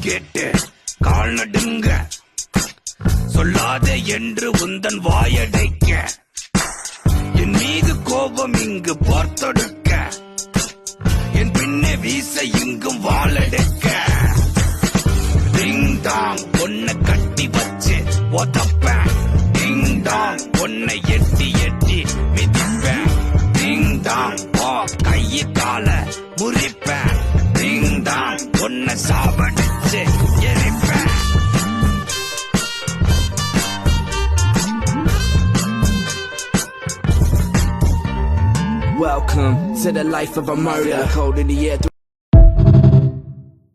கேட்டு கால் நடுங்க, சொல்லாதே என்று உந்தன் வாயடைக்க, என் மீது கோபம் இங்கு பார்த்தொடுக்க, என் பின்னே வீச இங்கும் வாழெடுக்க. டிங் டாங் பொண்ணை கட்டி வச்சு ஒதப்பேன், டிங் டாங் பொண்ணை எட்டி எட்டி மிதிப்பேன், டிங் டாங் போ கையை கால முறிப்பேன், டிங் டாங் பொண்ணை சாவடிச்சு எரிப்பேன். Welcome to the life of a murder. Cold in the air.